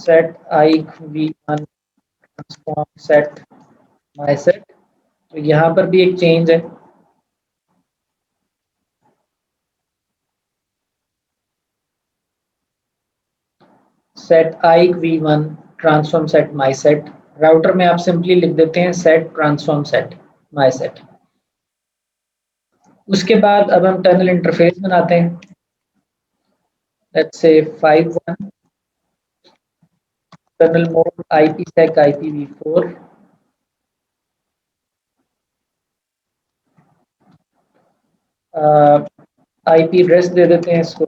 Set I v1 transform set my set. तो यहाँ पर भी एक चेंज है। Set I v1 transform set my set. Router में आप सिंपली लिख देते हैं set transform set my set. उसके बाद अब हम टर्नल इंटरफेस बनाते हैं। Let's say 5.1 tunnel mode IPsec IPv4 IP address दे देते हैं इसको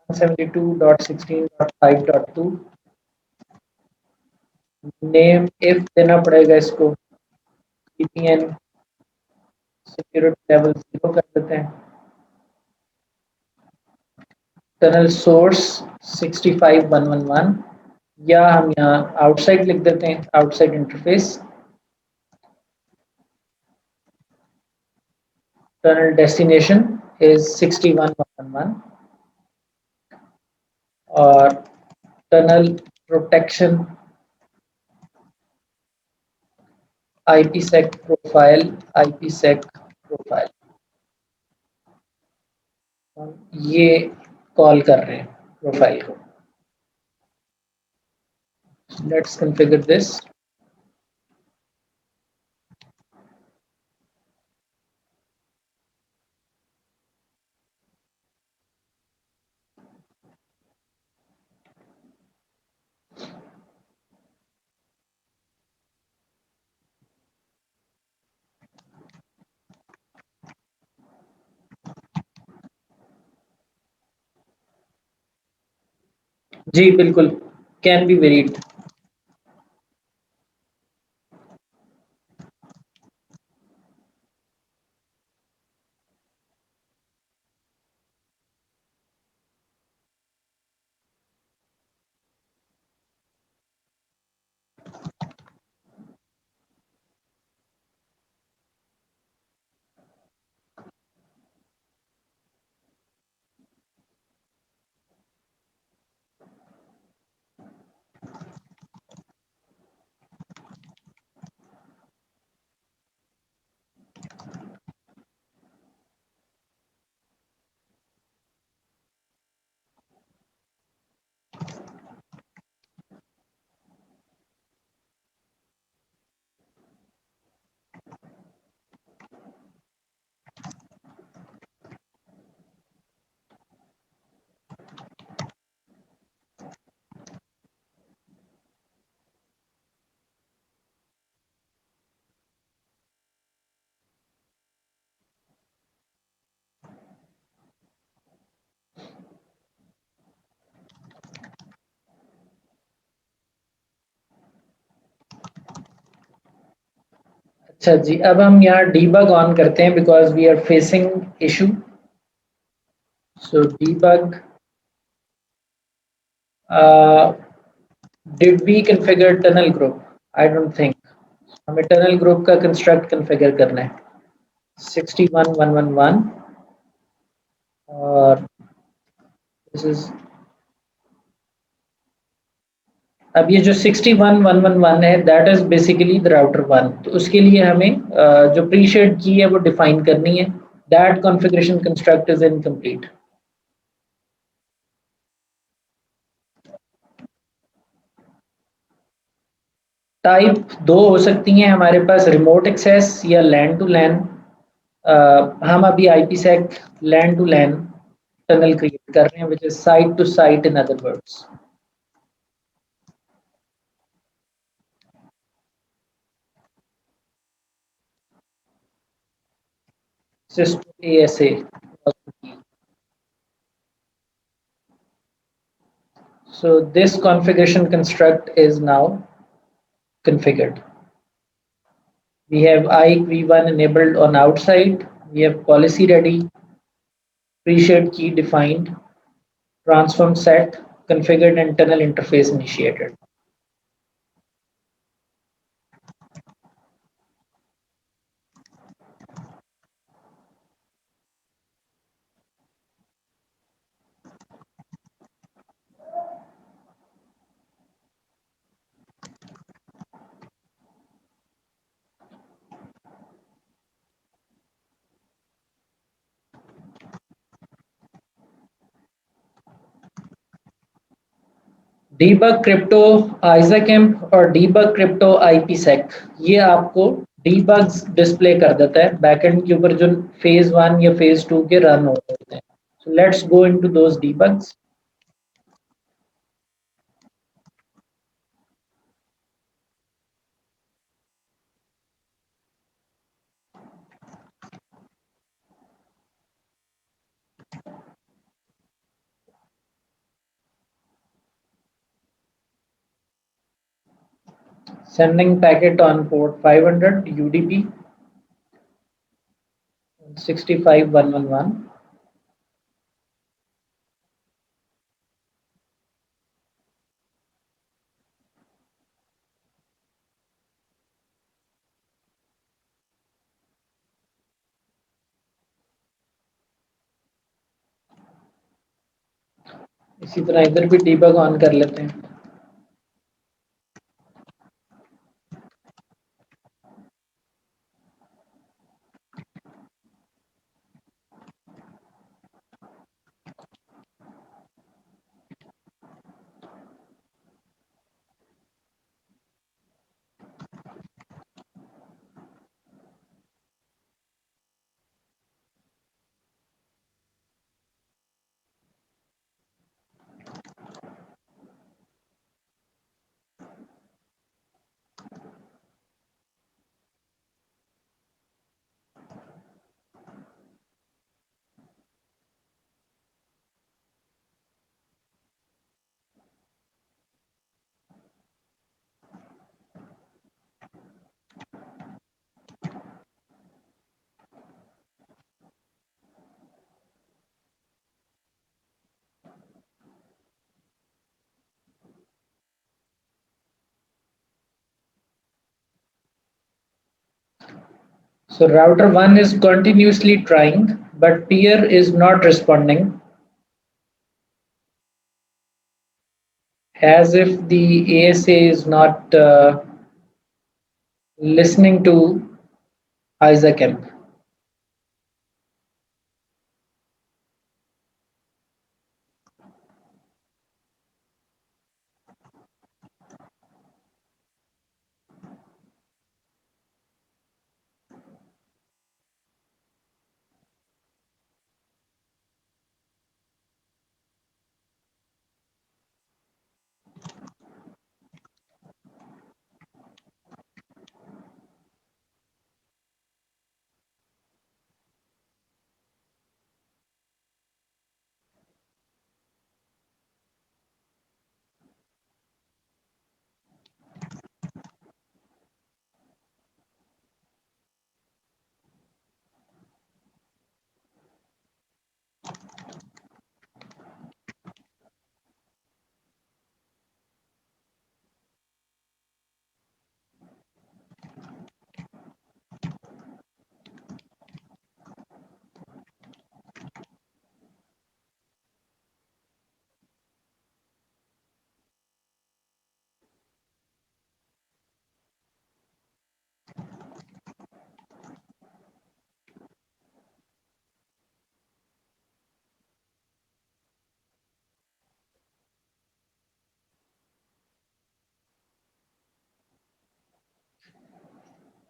172.16.5.2। नेम इफ देना पड़ेगा इसको VPN सिक्योरिटी लेवल 0 कर देते हैं। टर्नल सोर्स 65111 या हम यहाँ आउटसाइड लिख देते हैं outside interface. Tunnel destination is 61111 और टर्नल प्रोटेक्शन IPsec प्रोफाइल ये कॉल कर रहे हैं प्रोफाइल को। Let's configure this. जी बिल्कुल, कैन बी वेरीड। अच्छा जी, अब हम यहाँ डीबग ऑन करते हैं because we are facing issue. So debug did we configure tunnel group? I don't think. हमें टनल ग्रुप का कंस्ट्रक्ट कॉन्फ़िगर करना है 61111 और दिस इज। अब ये जो 61111 है that is basically the router 1। तो उसके लिए हमें जो प्री शेयर्ड की है वो डिफाइन करनी है। That configuration construct is incomplete. Type दो हो सकती हैं हमारे पास, रिमोट एक्सेस या लैन टू लैन। हम अभी IPsec LAN to LAN tunnel create कर रहे हैं which is site to site in other words. Sys ASA was the key. So this configuration construct is now configured. We have IKV1 enabled on outside. We have policy ready, pre-shared key defined, transform set configured, and tunnel interface initiated. Debug crypto ISAKMP और debug crypto IPsec, ये आपको डीबग्स display कर देता है backend के ऊपर जो phase 1 या फेज 2 के रन हो रहे हैं. So let's go into those debugs. Sending packet on port 500 UDP 65111. इसी तरह इधर भी डीबग ऑन कर लेते हैं. So router 1 is continuously trying, but peer is not responding, as if the ASA is not listening to Isaacamp.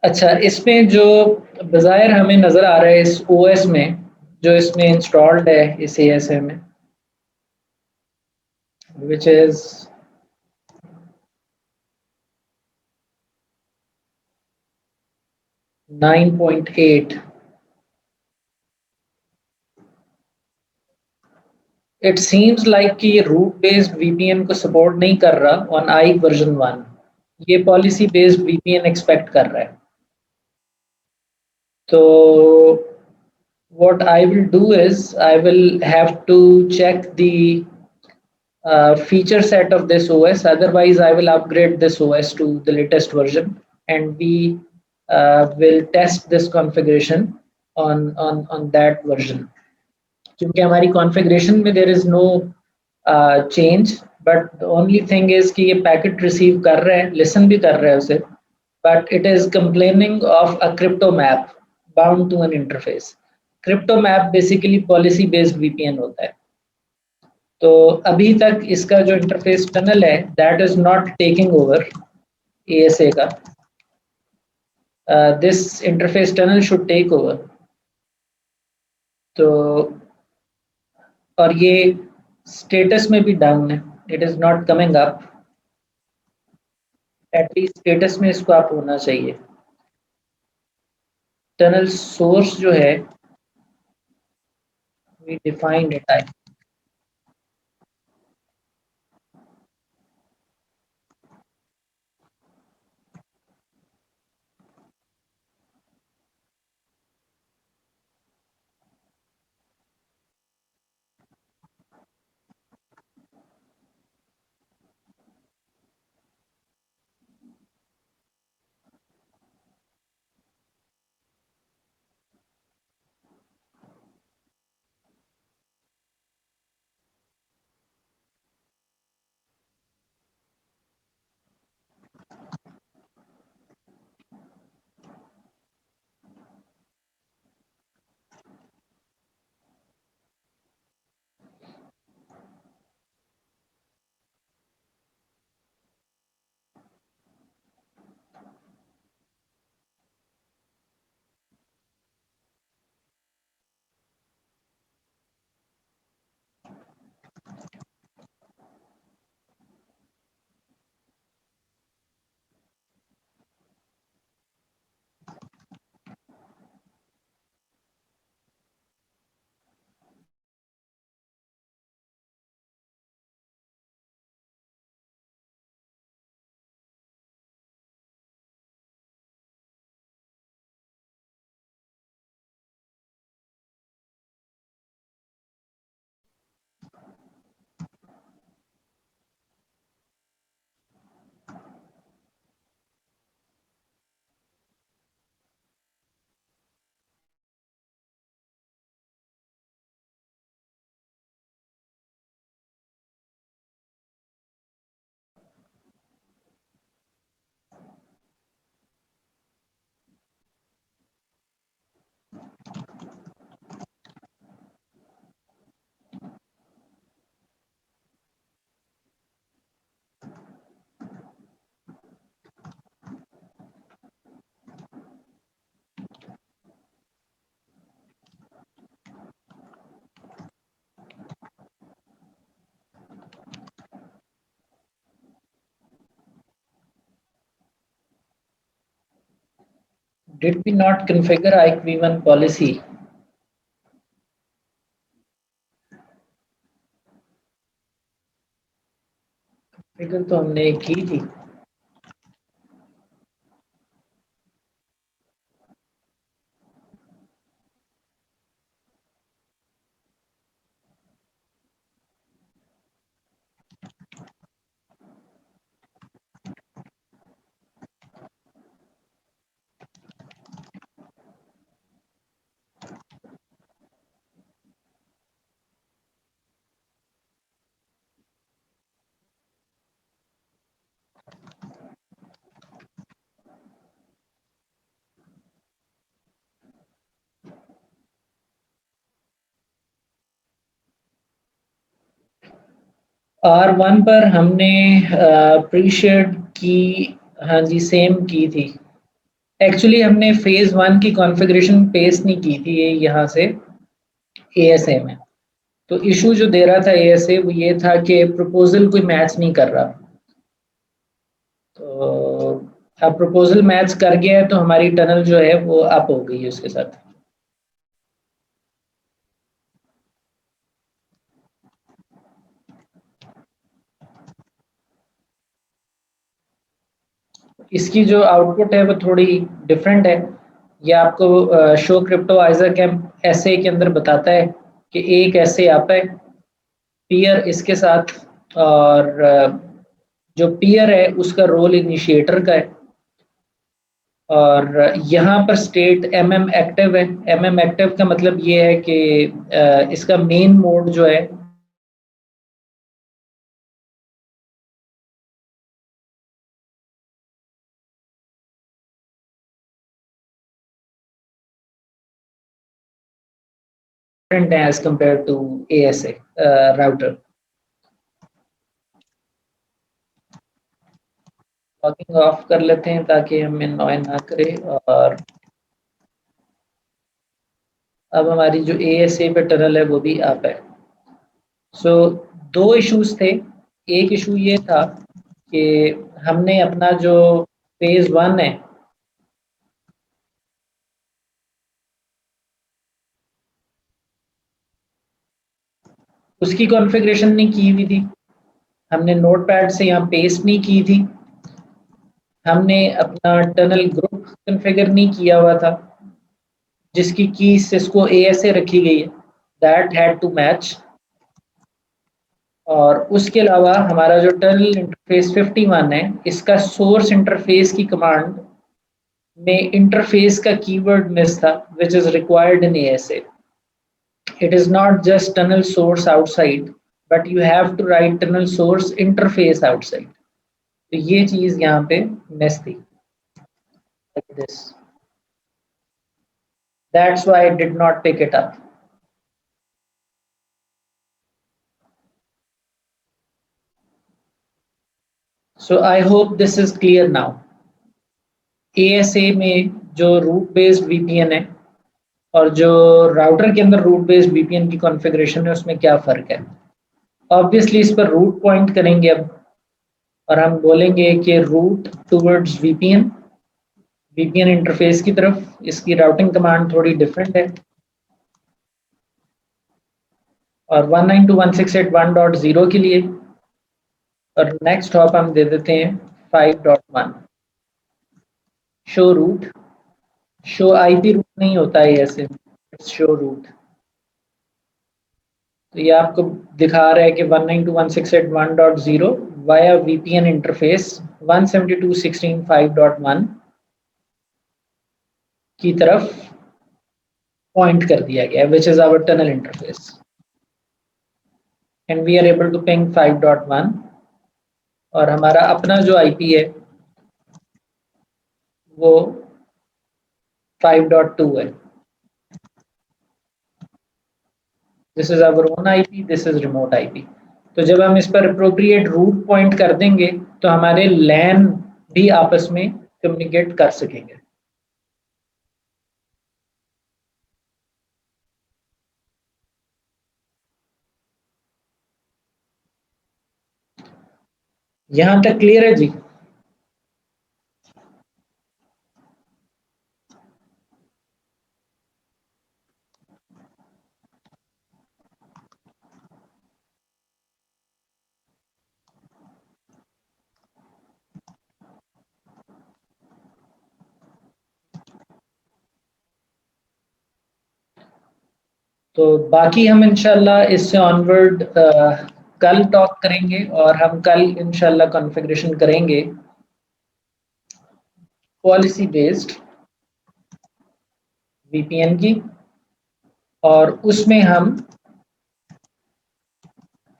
अच्छा, इसमें जो बाज़ाहिर हमें नज़र आ रहा है इस ओएस में, जो इसमें इंस्टॉल्ड है इस एएसए में, which is 9.8. It seems like कि ये रूट बेस्ड वीपीएन को सपोर्ट नहीं कर रहा ऑन आई वर्जन 1. ये पॉलिसी बेस्ड वीपीएन एक्सपेक्ट कर रहा है. तो what I will do is I will have to check the feature set of this OS. Otherwise, I will upgrade this OS to the latest version, and we will test this configuration on that version. क्योंकि हमारी configuration में there is no change, but the only thing is कि ये packet receive कर रहा है, listen भी कर रहा है उसे, but it is complaining of a crypto map bound to an interface. Crypto map basically policy based VPN होता है. तो अभी तक इसका जो इंटरफेस टनल है that is not taking over ASA का. This interface tunnel should take over. तो और ये स्टेटस में भी डाउन है, it is not coming up. At least status में इसको अप होना चाहिए. टनल सोर्स जो है we defined it. Did we not configure IQ1 policy? फिगर तो हमने की थी. R1 पर हमने प्रीशेड की. हाँ जी, सेम की थी. एक्चुअली हमने फेज 1 की कॉन्फ़िगरेशन पेस्ट नहीं की थी ये यहाँ से ASA में. तो इशू जो दे रहा था ASA वो ये था कि प्रपोजल कोई मैच नहीं कर रहा. तो अब प्रपोजल मैच कर गया है तो हमारी टनल जो है वो अप हो गई है उसके साथ. इसकी जो आउटपुट है वो थोड़ी डिफरेंट है. ये आपको शो क्रिप्टो आइजैक ऐसे के अंदर बताता है कि एक ऐसे आता है पीयर इसके साथ. और जो पीयर है उसका रोल इनिशिएटर का है. और यहाँ पर स्टेट MM एक्टिव है. MM एक्टिव का मतलब ये है कि इसका मेन मोड जो है डिफरेंट है as compare to ASA router. Logging off कर लेते हैं ताकि हमें नॉय ना करे। और अब हमारी जो ASA पे टनल है वो भी आप है। सो दो इश्यूज थे। एक इशू ये था कि हमने अपना जो फेज 1 है उसकी कॉन्फ़िगरेशन नहीं की हुई थी, हमने नोटपैड से यहाँ पेस्ट नहीं की थी, हमने अपना टनल ग्रुप कॉन्फ़िगर नहीं किया हुआ था जिसकी की सिस्को ASA रखी गई है, दैट हैड टू मैच। और उसके अलावा हमारा जो टनल इंटरफेस 51 है, इसका सोर्स इंटरफेस की कमांड में इंटरफेस का कीवर्ड मिस था, which is required in ASA. It is not just tunnel source outside, but you have to write tunnel source interface outside. तो ये चीज यहाँ पे मिस थी, like this. That's why I did not pick it up. So I hope this is clear now. ASA में जो root based VPN है और जो राउटर के अंदर रूट बेस्ड VPN की कॉन्फ़िगरेशन है उसमें क्या फ़र्क है। ऑब्वियसली इस पर रूट पॉइंट करेंगे अब और हम बोलेंगे कि रूट टूवर्ड्स VPN इंटरफेस की तरफ। इसकी राउटिंग कमांड थोड़ी डिफरेंट है और 192.168.1.0 के लिए, और नेक्स्ट हॉप हम दे देते हैं 5.1 show route. Show IP route नहीं होता है ऐसे, शो रूट। तो ये आपको दिखा रहा है कि 192.168.1.0 वाया VPN इंटरफेस 172.16.5.1 की तरफ पॉइंट कर दिया गया, which is our tunnel interface, and we are able to ping 5.1। और हमारा अपना जो IP है वो 5.2 है। This is our own IP, this is remote IP। तो जब हम इस पर अप्रोप्रिएट रूट पॉइंट कर देंगे तो हमारे LAN भी आपस में कम्युनिकेट कर सकेंगे। यहां तक क्लियर है जी? तो बाकी हम इंशाल्लाह इससे ऑनवर्ड कल टॉक करेंगे और हम कल इंशाल्लाह कॉन्फ़िगरेशन करेंगे पॉलिसी बेस्ड VPN की, और उसमें हम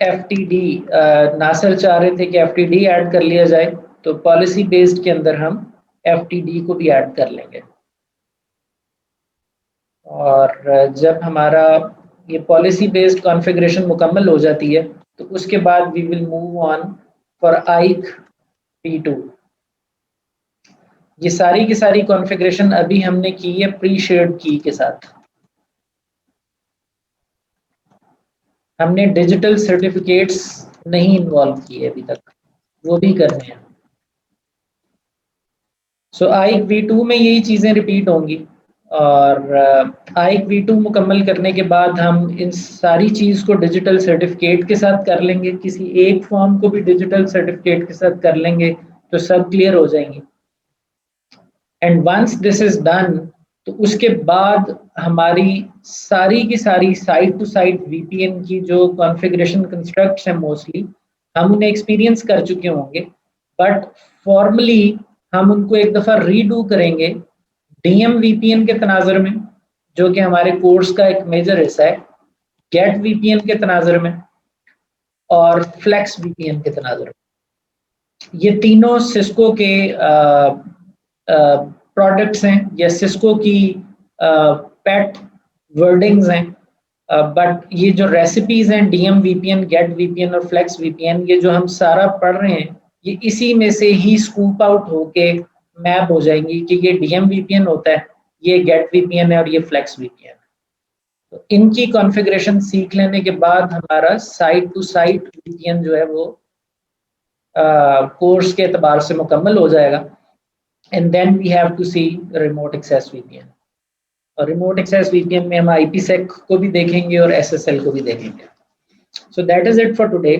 FTD, नासर चाह रहे थे कि FTD ऐड कर लिया जाए, तो पॉलिसी बेस्ड के अंदर हम FTD को भी ऐड कर लेंगे। और जब हमारा ये पॉलिसी बेस्ड कॉन्फ़िगरेशन मुकम्मल हो जाती है तो उसके बाद we will move on for IKE P2। ये सारी की सारी कॉन्फ़िगरेशन अभी हमने की है प्री शेयर्ड की के साथ। हमने डिजिटल सर्टिफिकेट्स नहीं इन्वॉल्व किए अभी तक, वो भी करने हैं। सो आइक V2 में यही चीज़ें रिपीट होंगी, और आइक V2 मुकम्मल करने के बाद हम इन सारी चीज़ को डिजिटल सर्टिफिकेट के साथ कर लेंगे, किसी एक फॉर्म को भी डिजिटल सर्टिफिकेट के साथ कर लेंगे तो सब क्लियर हो जाएंगे। And once this is done, तो उसके बाद हमारी सारी की सारी साइड टू साइड VPN की जो कॉन्फ़िगरेशन कंस्ट्रक्ट्स हैं मोस्टली हम उन्हें एक्सपीरियंस कर चुके होंगे, बट फॉर्मली हम उनको एक दफ़ा रीडू करेंगे DM VPN के तनाजर में, जो कि हमारे कोर्स का एक मेजर हिस्सा है, गेट VPN के तनाजर में और फ्लेक्स VPN के तनाजर में। ये तीनों सिस्को के प्रोडक्ट्स हैं या सिस्को की पेट वर्डिंग्स हैं, बट ये जो रेसिपीज हैं DM VPN, गेट VPN और फ्लेक्स VPN, ये जो हम सारा पढ़ रहे हैं ये इसी में से ही स्कूप आउट होके मैप हो जाएंगी कि ये डीएम वीपीएन होता है, ये गेट वीपीएन है और ये फ्लेक्स वीपीएन। तो इनकी कॉन्फ़िगरेशन सीख लेने के बाद हमारा साइट टू साइट वीपीएन जो है वो कोर्स के एतबार से मुकम्मल हो जाएगा। And then we have to see remote access VPN. और रिमोट एक्सेस वीपीएन में हम आईपीसेक को भी देखेंगे और एसएसएल को भी देखेंगे। So that is it for today.